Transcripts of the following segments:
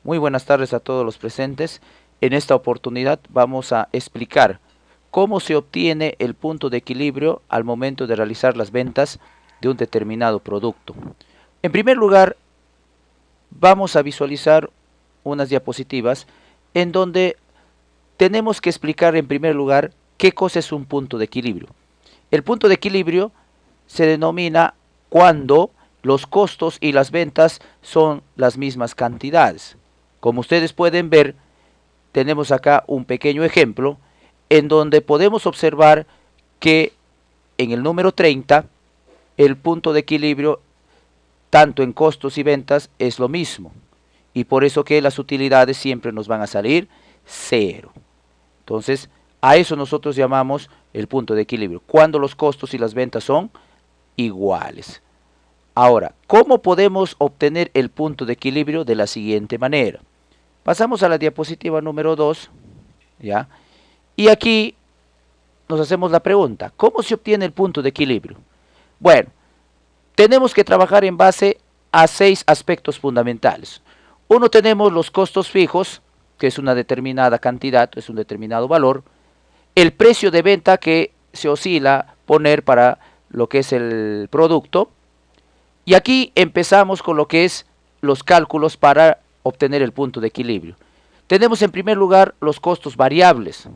Muy buenas tardes a todos los presentes. En esta oportunidad vamos a explicar cómo se obtiene el punto de equilibrio al momento de realizar las ventas de un determinado producto. En primer lugar, vamos a visualizar unas diapositivas en donde tenemos que explicar en primer lugar qué cosa es un punto de equilibrio. El punto de equilibrio se denomina cuando los costos y las ventas son las mismas cantidades. Como ustedes pueden ver, tenemos acá un pequeño ejemplo en donde podemos observar que en el número 30 el punto de equilibrio tanto en costos y ventas es lo mismo, y por eso que las utilidades siempre nos van a salir cero. Entonces, a eso nosotros llamamos el punto de equilibrio, cuando los costos y las ventas son iguales. Ahora, ¿cómo podemos obtener el punto de equilibrio? De la siguiente manera. Pasamos a la diapositiva número 2, ¿ya? Y aquí nos hacemos la pregunta, ¿cómo se obtiene el punto de equilibrio? Bueno, tenemos que trabajar en base a 6 aspectos fundamentales. Uno, tenemos los costos fijos, que es una determinada cantidad, es un determinado valor. El precio de venta que se oscila poner para lo que es el producto. Y aquí empezamos con lo que es los cálculos para obtener el punto de equilibrio. Tenemos en primer lugar los costos variables.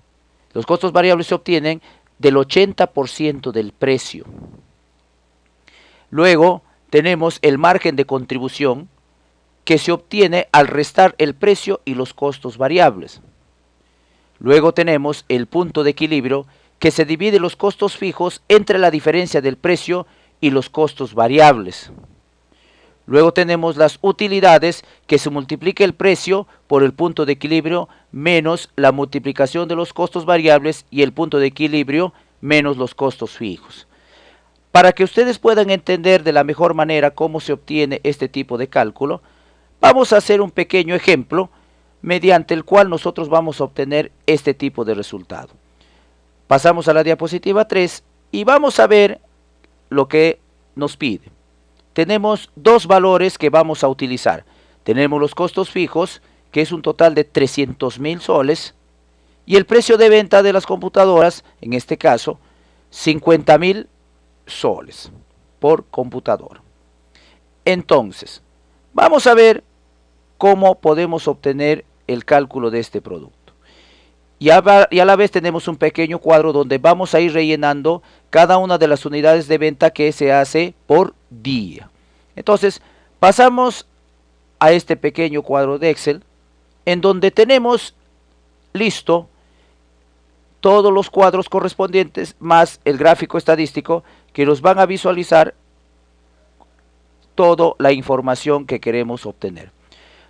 Los costos variables se obtienen del 80% del precio. Luego tenemos el margen de contribución, que se obtiene al restar el precio y los costos variables. Luego tenemos el punto de equilibrio, que se divide los costos fijos entre la diferencia del precio y los costos variables. Luego tenemos las utilidades, que se multiplica el precio por el punto de equilibrio menos la multiplicación de los costos variables y el punto de equilibrio menos los costos fijos. Para que ustedes puedan entender de la mejor manera cómo se obtiene este tipo de cálculo, vamos a hacer un pequeño ejemplo mediante el cual nosotros vamos a obtener este tipo de resultado. Pasamos a la diapositiva 3 y vamos a ver lo que nos pide. Tenemos dos valores que vamos a utilizar. Tenemos los costos fijos, que es un total de 300.000 soles, y el precio de venta de las computadoras, en este caso, 50.000 soles por computadora. Entonces, vamos a ver cómo podemos obtener el cálculo de este producto. Y a la vez tenemos un pequeño cuadro donde vamos a ir rellenando cada una de las unidades de venta que se hace por día. Entonces, pasamos a este pequeño cuadro de Excel, en donde tenemos listo todos los cuadros correspondientes, más el gráfico estadístico, que nos van a visualizar toda la información que queremos obtener.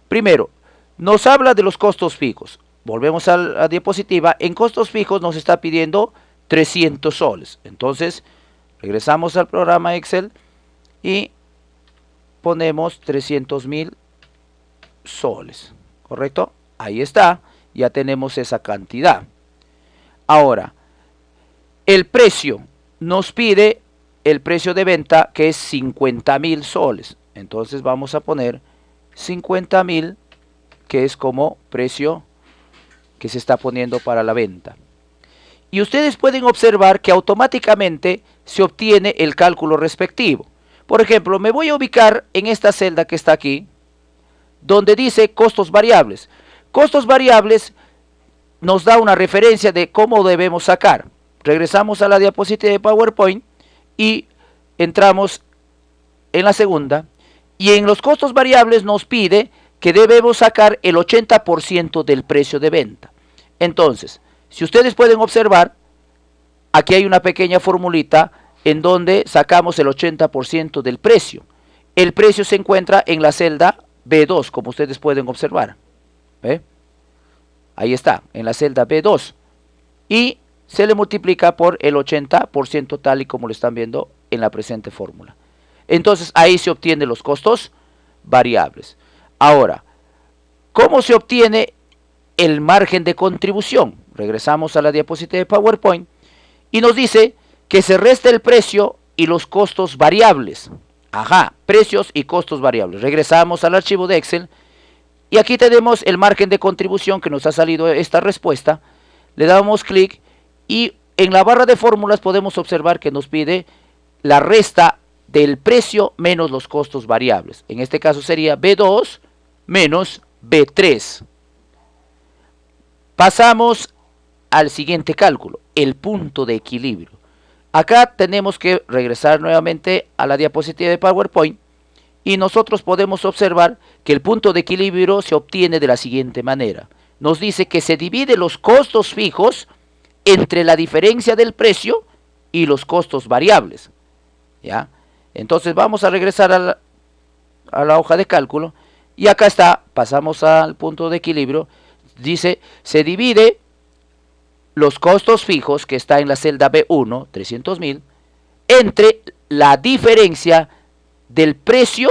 Primero, nos habla de los costos fijos. Volvemos a la diapositiva. En costos fijos nos está pidiendo 300 soles. Entonces, regresamos al programa Excel y ponemos 300.000 soles. ¿Correcto? Ahí está. Ya tenemos esa cantidad. Ahora, el precio nos pide el precio de venta, que es 50.000 soles. Entonces vamos a poner 50.000, que es como precio que se está poniendo para la venta. Y ustedes pueden observar que automáticamente se obtiene el cálculo respectivo. Por ejemplo, me voy a ubicar en esta celda que está aquí, donde dice costos variables. Costos variables nos da una referencia de cómo debemos sacar. Regresamos a la diapositiva de PowerPoint y entramos en la segunda. Y en los costos variables nos pide que debemos sacar el 80% del precio de venta. Entonces, si ustedes pueden observar, aquí hay una pequeña formulita en donde sacamos el 80% del precio. El precio se encuentra en la celda B2, como ustedes pueden observar. ¿Ve? Ahí está, en la celda B2. Y se le multiplica por el 80% tal y como lo están viendo en la presente fórmula. Entonces, ahí se obtienen los costos variables. Ahora, ¿cómo se obtiene el margen de contribución? Regresamos a la diapositiva de PowerPoint y nos dice que se resta el precio y los costos variables. Precios y costos variables. Regresamos al archivo de Excel Y aquí tenemos el margen de contribución que nos ha salido esta respuesta. Le damos clic y en la barra de fórmulas podemos observar que nos pide la resta del precio menos los costos variables. En este caso sería B2 menos B3. Pasamos al siguiente cálculo, el punto de equilibrio. Acá tenemos que regresar nuevamente a la diapositiva de PowerPoint y nosotros podemos observar que el punto de equilibrio se obtiene de la siguiente manera. Nos dice que se divide los costos fijos entre la diferencia del precio y los costos variables. ¿Ya? Entonces vamos a regresar a la hoja de cálculo y acá está, pasamos al punto de equilibrio. Dice, se divide los costos fijos que está en la celda B1, 300.000, entre la diferencia del precio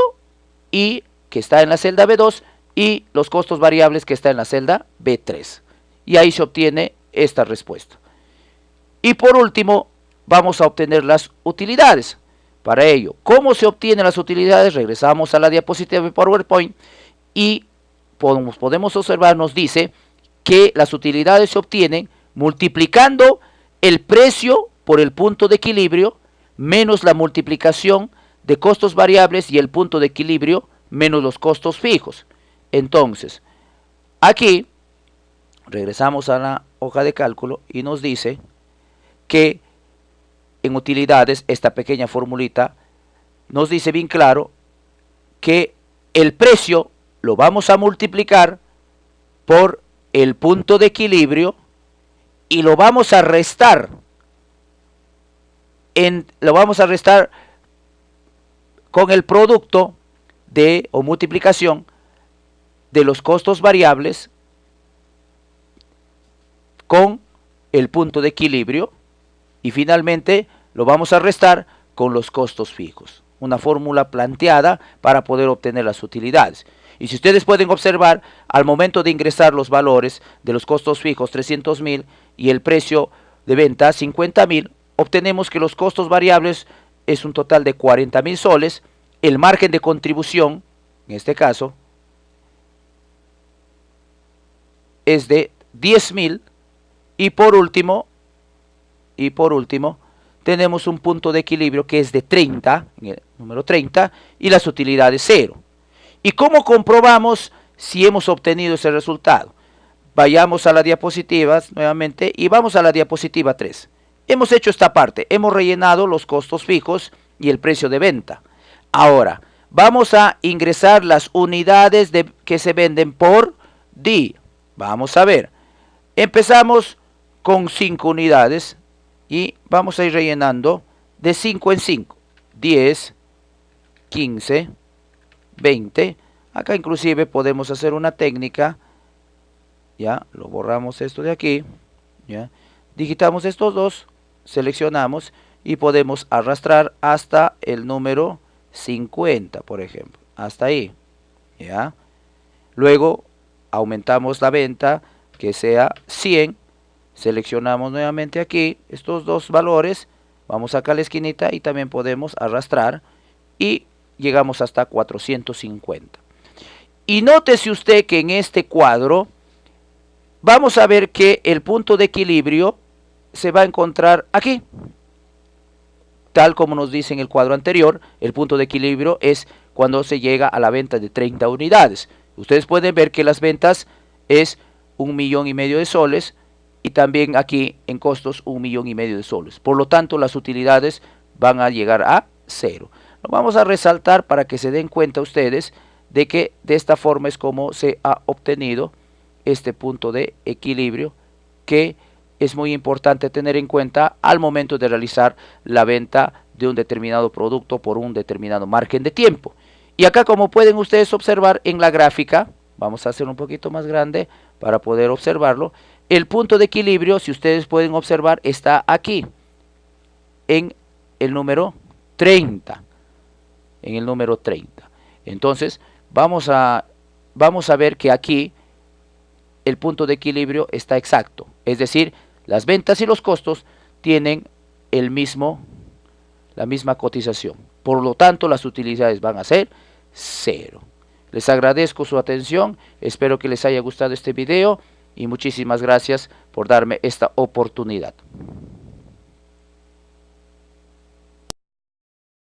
y que está en la celda B2 y los costos variables que está en la celda B3. Y ahí se obtiene esta respuesta. Y por último, vamos a obtener las utilidades. Para ello, ¿cómo se obtienen las utilidades? Regresamos a la diapositiva de PowerPoint y podemos observar, nos dice que las utilidades se obtienen multiplicando el precio por el punto de equilibrio menos la multiplicación de costos variables y el punto de equilibrio menos los costos fijos. Entonces, aquí regresamos a la hoja de cálculo y nos dice que en utilidades, esta pequeña formulita nos dice bien claro que el precio lo vamos a multiplicar por el punto de equilibrio y lo vamos a restar con el producto de o multiplicación de los costos variables con el punto de equilibrio y finalmente lo vamos a restar con los costos fijos. Una fórmula planteada para poder obtener las utilidades. Y si ustedes pueden observar, al momento de ingresar los valores de los costos fijos 300.000 y el precio de venta 50.000, obtenemos que los costos variables es un total de 40.000 soles, el margen de contribución, en este caso, es de 10.000 y por último, tenemos un punto de equilibrio que es de 30, el número 30, y las utilidades 0. ¿Y cómo comprobamos si hemos obtenido ese resultado? Vayamos a la diapositiva nuevamente y vamos a la diapositiva 3. Hemos hecho esta parte, hemos rellenado los costos fijos y el precio de venta. Ahora, vamos a ingresar las unidades que se venden por día. Vamos a ver. Empezamos con 5 unidades y vamos a ir rellenando de 5 en 5. 10, 15, 20. Acá inclusive podemos hacer una técnica. Ya, lo borramos esto de aquí. Ya, digitamos estos dos, seleccionamos y podemos arrastrar hasta el número 50, por ejemplo. Hasta ahí. Ya. Luego aumentamos la venta que sea 100. Seleccionamos nuevamente aquí estos dos valores. Vamos acá a la esquinita y también podemos arrastrar y llegamos hasta 450. Y nótese usted que en este cuadro vamos a ver que el punto de equilibrio se va a encontrar aquí. Tal como nos dice en el cuadro anterior, el punto de equilibrio es cuando se llega a la venta de 30 unidades. Ustedes pueden ver que las ventas es 1,5 millones de soles y también aquí en costos 1,5 millones de soles. Por lo tanto, las utilidades van a llegar a 0. Lo vamos a resaltar para que se den cuenta ustedes de que de esta forma es como se ha obtenido este punto de equilibrio, que es muy importante tener en cuenta al momento de realizar la venta de un determinado producto por un determinado margen de tiempo. Y acá, como pueden ustedes observar en la gráfica, vamos a hacer un poquito más grande para poder observarlo, el punto de equilibrio, si ustedes pueden observar, está aquí, en el número 30. En el número 30. Entonces, vamos a ver que aquí el punto de equilibrio está exacto. Es decir, las ventas y los costos tienen la misma cotización. Por lo tanto, las utilidades van a ser 0. Les agradezco su atención, espero que les haya gustado este video y muchísimas gracias por darme esta oportunidad.